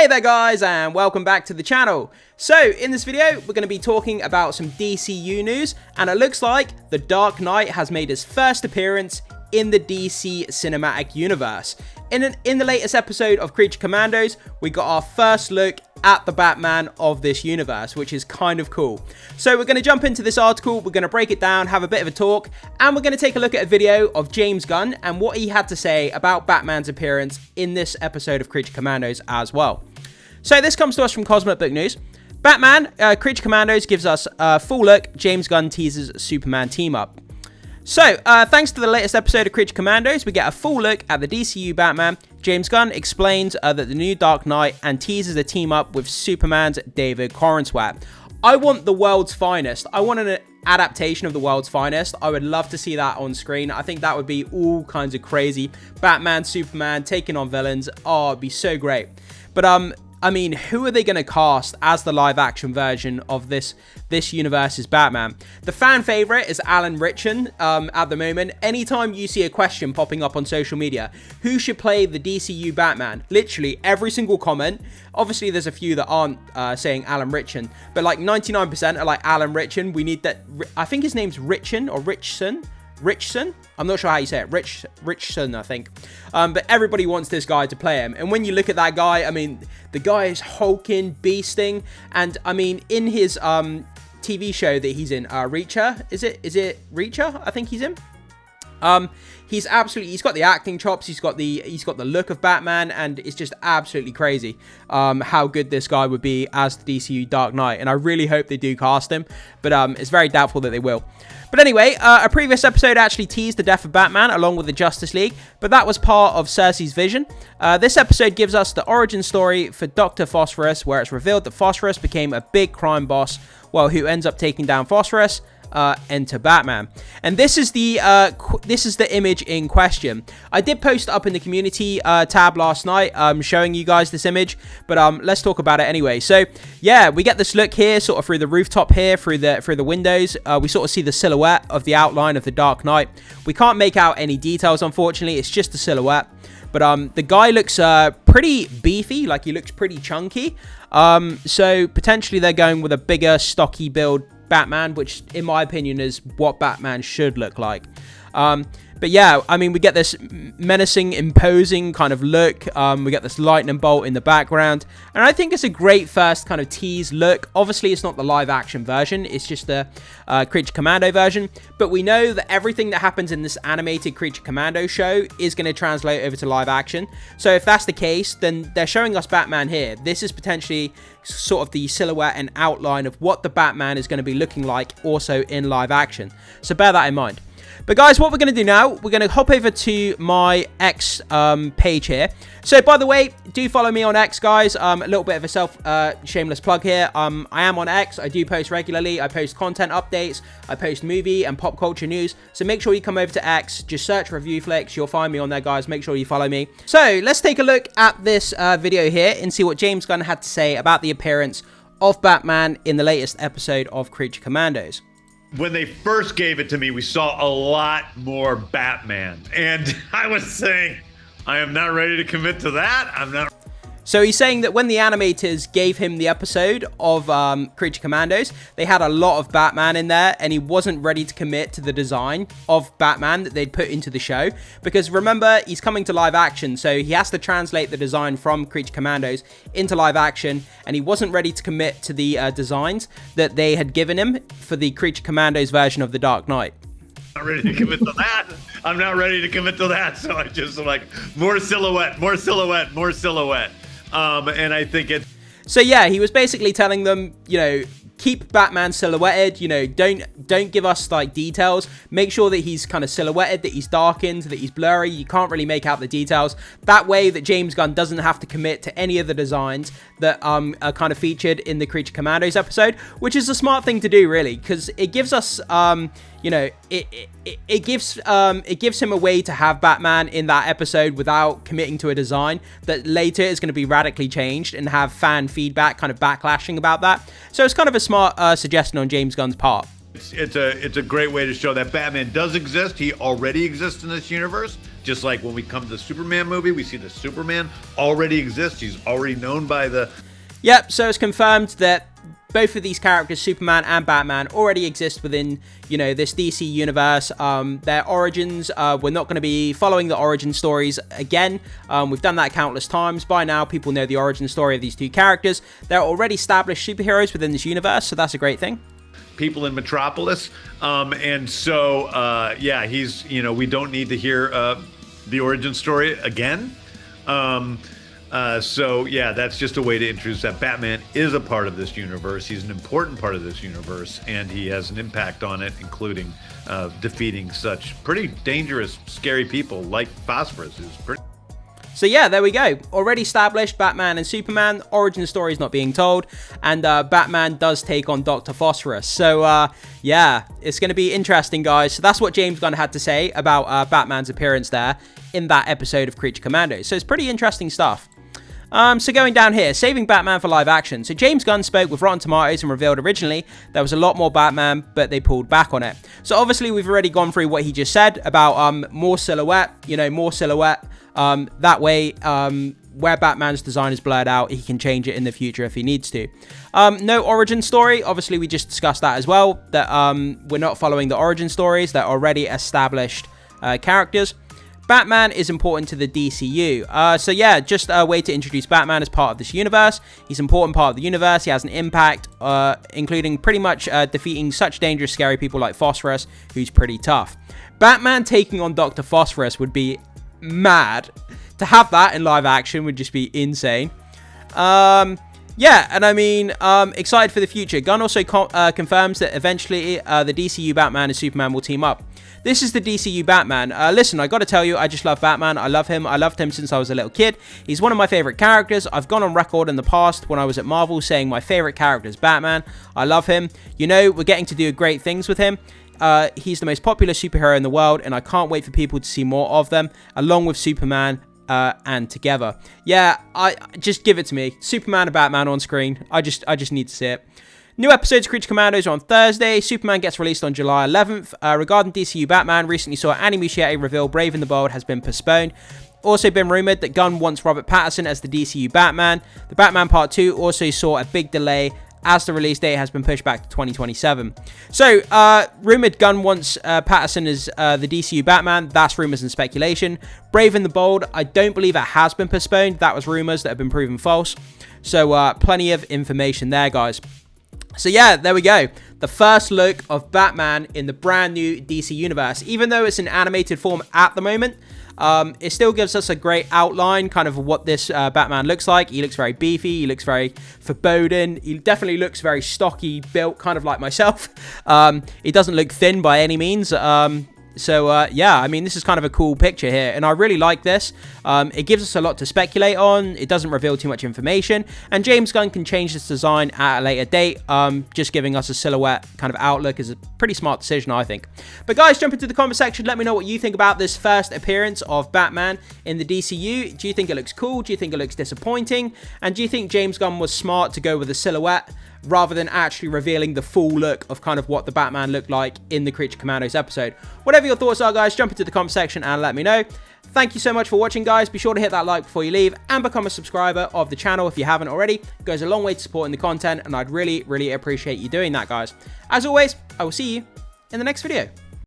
Hey there guys, and welcome back to the channel. So in this video we're going to be talking about some DCU news, and it looks like the Dark Knight has made his first appearance in the DC cinematic universe. In the latest episode of Creature Commandos, we got our first look at the Batman of this universe, which is kind of cool. So we're going to jump into this article, we're going to break it down, have a bit of a talk, and we're going to take a look at a video of James Gunn and what he had to say about Batman's appearance in this episode of Creature Commandos as well. So this comes to us from Cosmic Book News. Batman, Creature Commandos gives us a full look. James Gunn teases Superman team up. So, thanks to the latest episode of Creature Commandos, we get a full look at the DCU Batman. James Gunn explains that the new Dark Knight and teases a team up with Superman's David Corenswet. I want the world's finest. I want an adaptation of the world's finest. I would love to see that on screen. I think that would be all kinds of crazy. Batman, Superman, taking on villains. Oh, it'd be so great. But, I mean, who are they going to cast as the live-action version of this universe's Batman? The fan favorite is Alan Ritchson at the moment. Anytime you see a question popping up on social media, who should play the DCU Batman? Literally every single comment. Obviously, there's a few that aren't saying Alan Ritchson, but like 99% are like Alan Ritchson. We need that. I think his name's Ritchson or Richson. I'm not sure how you say it. Richson, I think. But everybody wants this guy to play him. And when you look at that guy, I mean, the guy is hulking, beasting. And I mean, in his TV show that he's in, Reacher, is it Reacher? I think he's in. He's got the acting chops, he's got the look of Batman, and it's just absolutely crazy how good this guy would be as the DCU Dark Knight, and I really hope they do cast him, but it's very doubtful that they will. But anyway, a previous episode actually teased the death of Batman along with the Justice League, but that was part of Cersei's vision. This episode gives us the origin story for Dr. Phosphorus, where it's revealed that Phosphorus became a big crime boss, well, who ends up taking down Phosphorus. Enter Batman, and this is the image in question. I did post up in the community tab last night showing you guys this image, but let's talk about it anyway. So yeah, we get this look here sort of through the rooftop here, through the windows. We sort of see the silhouette of the outline of the Dark Knight. We can't make out any details, unfortunately. It's just a silhouette, but the guy looks pretty beefy, like he looks pretty chunky. So potentially they're going with a bigger, stocky build Batman, which in my opinion is what Batman should look like. But yeah, I mean, we get this menacing, imposing kind of look. We get this lightning bolt in the background, and I think it's a great first kind of tease look. Obviously, it's not the live action version, it's just the Creature Commando version, but we know that everything that happens in this animated Creature Commando show is going to translate over to live action. So if that's the case, then they're showing us Batman here. This is potentially sort of the silhouette and outline of what the Batman is going to be looking like also in live action. So bear that in mind. But guys, what we're going to do now, we're going to hop over to my X page here. So by the way, do follow me on X, guys. A little bit of a shameless plug here. I am on X. I do post regularly. I post content updates. I post movie and pop culture news. So make sure you come over to X. Just search Review Flicks. You'll find me on there, guys. Make sure you follow me. So let's take a look at this video here and see what James Gunn had to say about the appearance of Batman in the latest episode of Creature Commandos. When they first gave it to me, we saw a lot more Batman. And I was saying, I am not ready to commit to that. I'm not. So he's saying that when the animators gave him the episode of Creature Commandos, they had a lot of Batman in there, and he wasn't ready to commit to the design of Batman that they'd put into the show. Because remember, he's coming to live action, so he has to translate the design from Creature Commandos into live action, and he wasn't ready to commit to the designs that they had given him for the Creature Commandos version of The Dark Knight. Not ready to commit to that. I'm not ready to commit to that, so I just like, more silhouette, more silhouette, more silhouette. And I think it. So yeah, he was basically telling them, you know, keep Batman silhouetted, you know, don't give us like details. Make sure that he's kind of silhouetted, that he's darkened, that he's blurry. You can't really make out the details. That way that James Gunn doesn't have to commit to any of the designs that are kind of featured in the Creature Commandos episode, which is a smart thing to do, really, because it gives us you know, it gives him a way to have Batman in that episode without committing to a design that later is going to be radically changed and have fan feedback kind of backlashing about that. So it's kind of a smart suggestion on James Gunn's part. It's a great way to show that Batman does exist. He already exists in this universe. Just like when we come to the Superman movie, we see the Superman already exists. He's already known by the... Yep, so it's confirmed that both of these characters, Superman and Batman, already exist within, you know, this DC universe. Their origins, we're not going to be following the origin stories again. We've done that countless times. By now, people know the origin story of these two characters. They're already established superheroes within this universe, so that's a great thing. People in Metropolis. And so, yeah, he's, you know, we don't need to hear the origin story again. So, yeah, that's just a way to introduce that Batman is a part of this universe. He's an important part of this universe, and he has an impact on it, including defeating such pretty dangerous, scary people like Phosphorus. So yeah, there we go. Already established Batman and Superman. Origin story is not being told. And Batman does take on Dr. Phosphorus. So yeah, it's going to be interesting, guys. So that's what James Gunn had to say about Batman's appearance there in that episode of Creature Commandos. So it's pretty interesting stuff. So going down here, saving Batman for live action. So James Gunn spoke with Rotten Tomatoes and revealed originally there was a lot more Batman, but they pulled back on it. So obviously we've already gone through what he just said about more silhouette, you know, more silhouette. That way, where Batman's design is blurred out, he can change it in the future if he needs to. No origin story. Obviously, we just discussed that as well, that we're not following the origin stories. They're already established characters. Batman is important to the DCU. So yeah, just a way to introduce Batman as part of this universe. He's an important part of the universe. He has an impact, including pretty much defeating such dangerous, scary people like Phosphorus, who's pretty tough. Batman taking on Dr. Phosphorus would be mad. To have that in live action would just be insane. Yeah, and I mean, excited for the future. Gunn also confirms that eventually the DCU Batman and Superman will team up. This is the DCU Batman. Listen, I gotta tell you, I just love Batman. I love him. I loved him since I was a little kid. He's one of my favorite characters. I've gone on record in the past when I was at Marvel saying my favorite character is Batman. I love him. You know, we're getting to do great things with him. He's the most popular superhero in the world, and I can't wait for people to see more of them, along with Superman and together. Yeah, I just give it to me. Superman and Batman on screen. I just need to see it. New episodes of Creature Commandos are on Thursday. Superman gets released on July 11th. Regarding DCU Batman, recently saw Annie Muschietti reveal Brave and the Bold has been postponed. Also been rumored that Gunn wants Robert Pattinson as the DCU Batman. The Batman Part 2 also saw a big delay, as the release date has been pushed back to 2027. So, rumored Gunn wants Pattinson as the DCU Batman. That's rumors and speculation. Brave and the Bold, I don't believe it has been postponed. That was rumors that have been proven false. So, plenty of information there, guys. So yeah, there we go. The first look of Batman in the brand new DC universe. Even though it's in animated form at the moment, it still gives us a great outline kind of what this Batman looks like. He looks very beefy. He looks very foreboding. He definitely looks very stocky built, kind of like myself. He doesn't look thin by any means. So, yeah, I mean, this is kind of a cool picture here, and I really like this. It gives us a lot to speculate on. It doesn't reveal too much information, and James Gunn can change this design at a later date. Just giving us a silhouette kind of outlook is a pretty smart decision, I think. But guys, jump into the comment section. Let me know what you think about this first appearance of Batman in the DCU. Do you think it looks cool? Do you think it looks disappointing? And do you think James Gunn was smart to go with a silhouette rather than actually revealing the full look of kind of what the Batman looked like in the Creature Commandos episode? Whatever your thoughts are, guys, jump into the comment section and let me know. Thank you so much for watching, guys. Be sure to hit that like before you leave and become a subscriber of the channel if you haven't already. It goes a long way to supporting the content, and I'd really, really appreciate you doing that, guys. As always, I will see you in the next video.